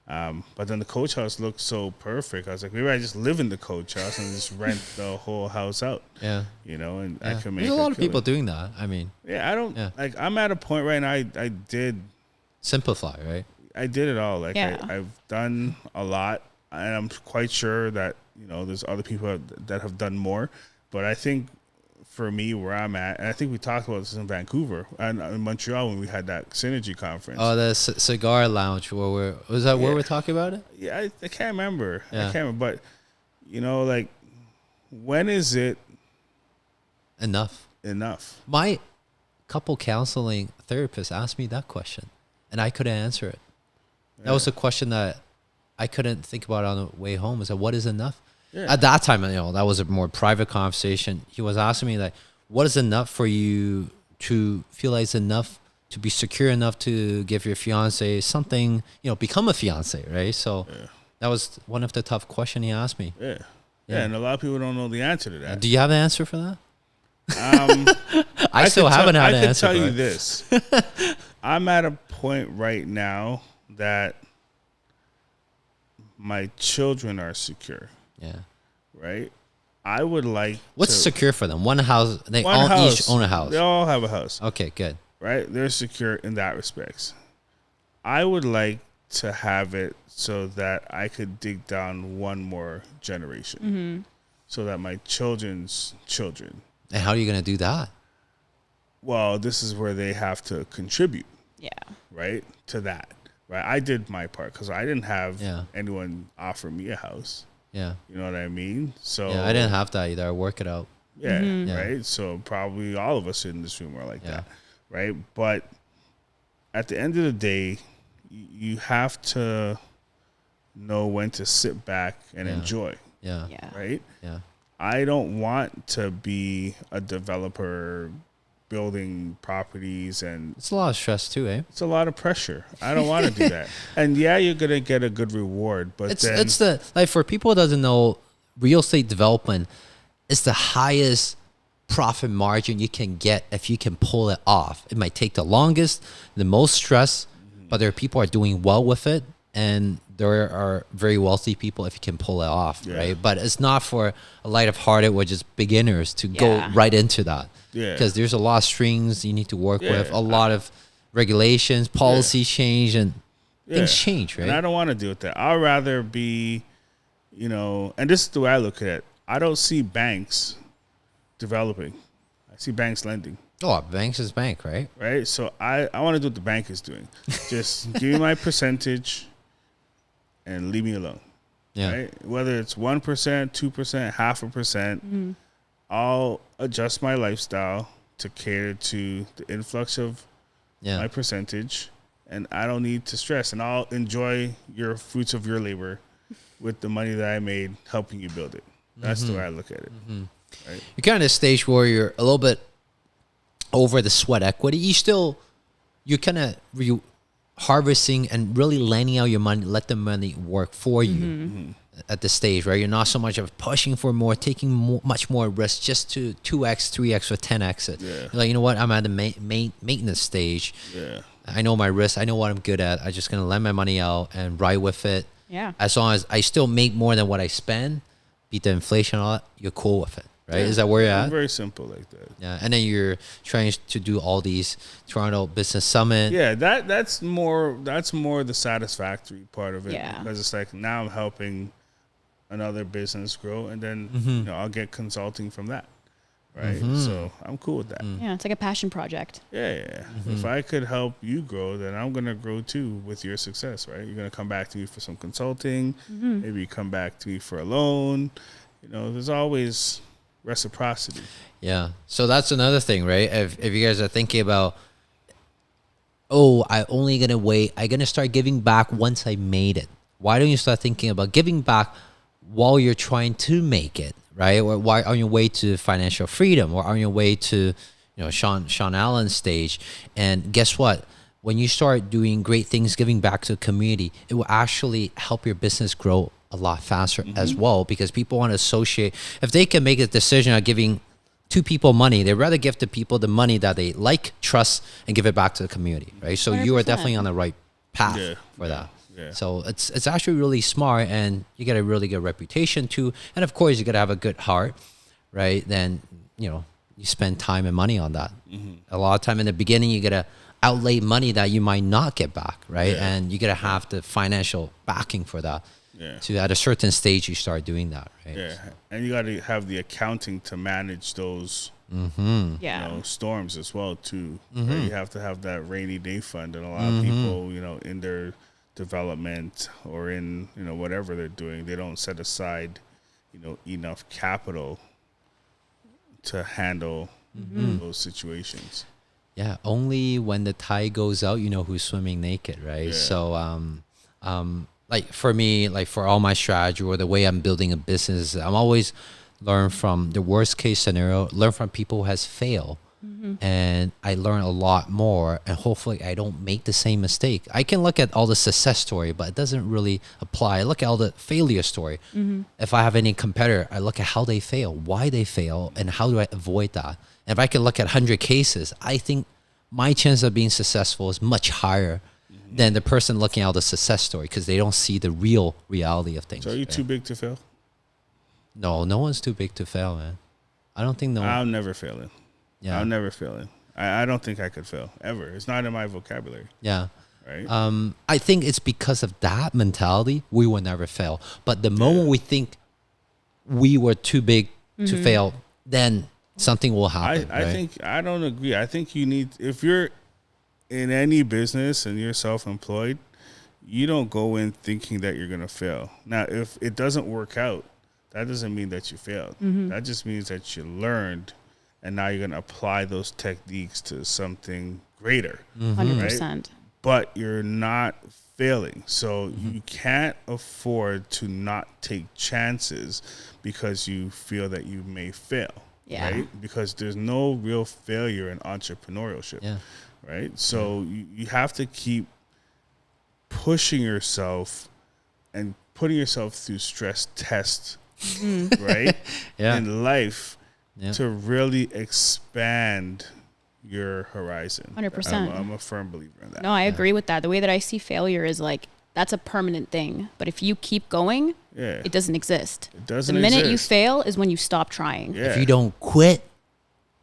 But then the coach house looked so perfect. I was like, maybe I just live in the coach house and just rent the whole house out. Yeah. And I can make. There's a lot of people killing. doing that. I mean, Yeah, I don't Yeah. like. I'm at a point right now. I did simplify, right? I did it all. Like Yeah. I've done a lot, and I'm quite sure that there's other people that have done more. But I think for me, where I'm at, and I think we talked about this in Vancouver and in Montreal when we had that Synergy conference. Oh, the cigar lounge where where we're talking about it? Yeah, I can't remember. Yeah. I can't remember. But like, when is it Enough. My couple counseling therapist asked me that question, and I couldn't answer it. That was a question that I couldn't think about on the way home. Is that what is enough? Yeah. At that time, that was a more private conversation. He was asking me like, what is enough for you to feel like it's enough to be secure enough to give your fiance something, become a fiance, right? So that was one of the tough questions he asked me. Yeah. And a lot of people don't know the answer to that. Do you have the answer for that? I still haven't had an answer. I can tell for you it. this. I'm at a point right now that my children are secure, Yeah. right? I would like What's to, secure for them? One house. They one all house. each own a house. They all have a house, Okay, good. right? They're secure in that respects. I would like to have it so that I could dig down one more generation, so that my children's children. And how are you going to do that? Well, this is where they have to contribute. Yeah. Right, to that. Right, I did my part because I didn't have Yeah. anyone offer me a house. Yeah. You know what I mean? So Yeah, I didn't have that either. I work it out. Yeah, Yeah. right. So probably all of us in this room are like Yeah. that, right? But at the end of the day, you have to know when to sit back and Yeah. enjoy, Yeah. Yeah. right? Yeah. I don't want to be a developer building properties, and It's a lot of stress too, eh? it's a lot of pressure. I don't want to do that. And yeah, you're gonna get a good reward, but It's the like for people who doesn't know, real estate development is the highest profit margin you can get if you can pull it off. It might take the longest, the most stress, but there are people who are doing well with it, and there are very wealthy people if you can pull it off, Yeah. right? But it's not for a light-hearted or just beginners to go Yeah. right into that. Yeah. Because there's a lot of strings you need to work with, Yeah. a lot of regulations, policies change, and things change, right? And I don't want to deal with that. I'd rather be, and this is the way I look at it. I don't see banks developing. I see banks lending, Oh, banks is bank, right? right? So I want to do what the bank is doing. Just give me my percentage and leave me alone, Yeah. right? Whether it's 1%, 2%, 0.5%, I'll adjust my lifestyle to cater to the influx of Yeah. my percentage, and I don't need to stress, and I'll enjoy your fruits of your labor with the money that I made helping you build it. That's the way I look at it. Right? You're kind of at a stage where you're a little bit over the sweat equity. You're kind of harvesting and really landing out your money, let the money work for you at this stage, right? You're not so much of pushing for more, taking much more risk just to 2x, 3x, or 10x it. Yeah. You're like, you know what? I'm at the maintenance stage. Yeah. I know my risk. I know what I'm good at. I'm just going to lend my money out and ride with it. Yeah. As long as I still make more than what I spend, beat the inflation, all that, you're cool with it, right? Yeah. Is that where you're at? Very simple like that. Yeah, and then you're trying to do all these Toronto Business Summit. Yeah, that's more the satisfactory part of it. Yeah. Because it's like now I'm helping another business grow, and then I'll get consulting from that. Right. So I'm cool with that. Yeah. It's like a passion project. Yeah. If I could help you grow, then I'm gonna grow too with your success, right? You're gonna come back to me for some consulting. Maybe you come back to me for a loan. There's always reciprocity. Yeah. So that's another thing, right? If you guys are thinking about, I only gonna wait, I'm gonna start giving back once I made it. Why don't you start thinking about giving back while you're trying to make it, right? Or while on your way to financial freedom, or on your way to, Shawn Allen's stage. And guess what? When you start doing great things, giving back to the community, it will actually help your business grow a lot faster as well, because people want to associate. If they can make a decision of giving 2 people money, they'd rather give the people the money that they like, trust, and give it back to the community, right? So you are 100%. definitely on the right path for that. Yeah. So it's actually really smart, and you get a really good reputation too. And of course, you got to have a good heart, right? Then, you spend time and money on that. A lot of time in the beginning, you got to outlay money that you might not get back, right? Yeah. And you got to have the financial backing for that. Yeah. So at a certain stage, you start doing that, right? Yeah, and you got to have the accounting to manage those storms as well too. Right? You have to have that rainy day fund, and a lot of people, in their development or in whatever they're doing, they don't set aside enough capital to handle those situations. Yeah, only when the tide goes out, who's swimming naked, right? Yeah. So, like for me, like for all my strategy or the way I'm building a business, I'm always learn from the worst case scenario, learn from people who has failed. And I learn a lot more, and hopefully I don't make the same mistake. I can look at all the success story, but it doesn't really apply. I look at all the failure story. If I have any competitor, I look at how they fail, why they fail, and how do I avoid that. And if I can look at 100 cases, I think my chance of being successful is much higher than the person looking at the success story, because they don't see the real reality of things. So are you too big to fail? No one's too big to fail, man. I don't think I'm never failing. Yeah. I'm never failing. I don't think I could fail ever. It's not in my vocabulary. Yeah. Right. I think it's because of that mentality, we will never fail. But the moment we think we were too big to fail, then something will happen. I don't agree. I think you need, if you're in any business and you're self-employed, you don't go in thinking that you're going to fail. Now, if it doesn't work out, that doesn't mean that you failed. That just means that you learned, and now you're going to apply those techniques to something greater. 100%. Right? But you're not failing. So you can't afford to not take chances because you feel that you may fail. Yeah. Right? Because there's no real failure in entrepreneurship. Yeah. Right? So you have to keep pushing yourself and putting yourself through stress tests, right? In life to really expand your horizon. 100%. I'm a firm believer in that. No, I agree with that. The way that I see failure is like, that's a permanent thing. But if you keep going, it doesn't exist. It doesn't The minute exist. you fail is when you stop trying. Yeah. If you don't quit,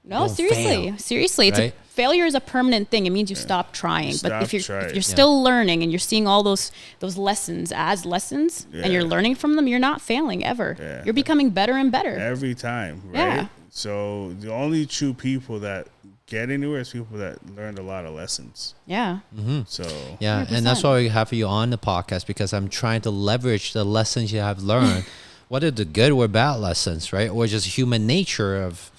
No, don't fail. seriously, it's Right? failure is a permanent thing. It means you stop trying. But Stop if you're trying. still learning and you're seeing all those lessons as lessons and you're learning from them, you're not failing ever. Yeah. You're becoming better and better. Every time, right? Yeah. So the only true people that get anywhere is people that learned a lot of lessons. Yeah. So yeah, 100%. and that's why we have you on the podcast, because I'm trying to leverage the lessons you have learned, whether the good or bad lessons, right? Or just human nature of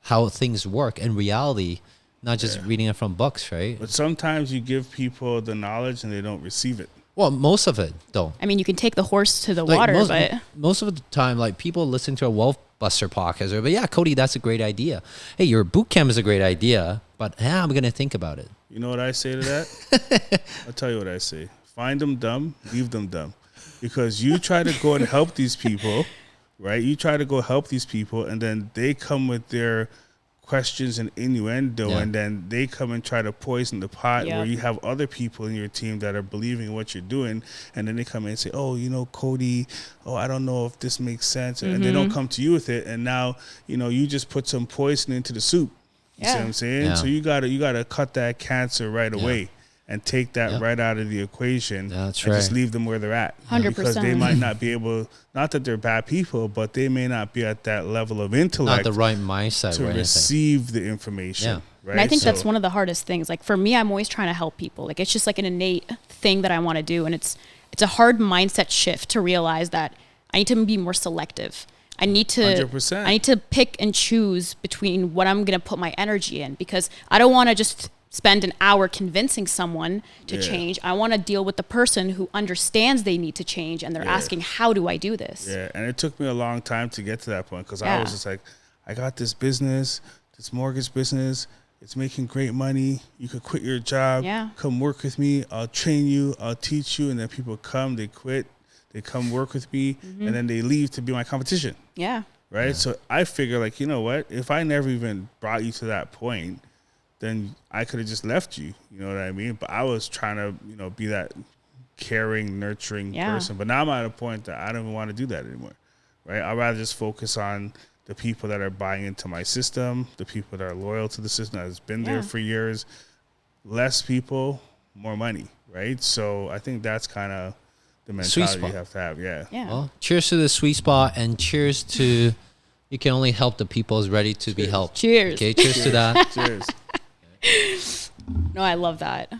how things work in reality, not just reading it from books, right? But sometimes you give people the knowledge and they don't receive it. Well, most of it don't. I mean, you can take the horse to the Like, water, most, but most of the time, like people listen to a Wealth Buster podcast, but yeah, Cody, that's a great idea. Hey, your boot camp is a great idea, but I'm going to think about it. You know what I say to that? I'll tell you what I say. Find them dumb, leave them dumb. Because you try to go and help these people, right? You try to go help these people, and then they come with their questions and innuendo, and then they come and try to poison the pot where you have other people in your team that are believing in what you're doing, and then they come in and say, oh, Cody, I don't know if this makes sense, and they don't come to you with it, and now you just put some poison into the soup. You see what I'm saying? Yeah. So you gotta cut that cancer right away and take that right out of the equation. That's and just right. leave them where they're at. 100%. Because they might not be able, not that they're bad people, but they may not be at that level of intellect Not the right mindset to or anything. receive the information. Yeah. Right? and I think So- that's one of the hardest things. Like for me, I'm always trying to help people. Like it's just like an innate thing that I want to do, and it's a hard mindset shift to realize that I need to be more selective. I need to 100%. I need to pick and choose between what I'm going to put my energy in, because I don't want to just spend an hour convincing someone to change. I want to deal with the person who understands they need to change and they're asking, how do I do this? Yeah, and it took me a long time to get to that point because I was just like, I got this business, this mortgage business. It's making great money. You could quit your job, come work with me. I'll train you. I'll teach you. And then people come, they quit, they come work with me, and then they leave to be my competition. Yeah. Right? Yeah. So I figure, like, you know what? If I never even brought you to that point, then I could have just left you. You know what I mean? But I was trying to, you know, be that caring, nurturing person. But now I'm at a point that I don't even want to do that anymore. Right? I'd rather just focus on the people that are buying into my system, the people that are loyal to the system that has been there for years. Less people, more money, right? So I think that's kind of the mentality you have to have. Yeah. Well, cheers to the sweet spot, and cheers to you can only help the people who's ready to be helped. Cheers. Okay, cheers to that. Cheers. No, I love that.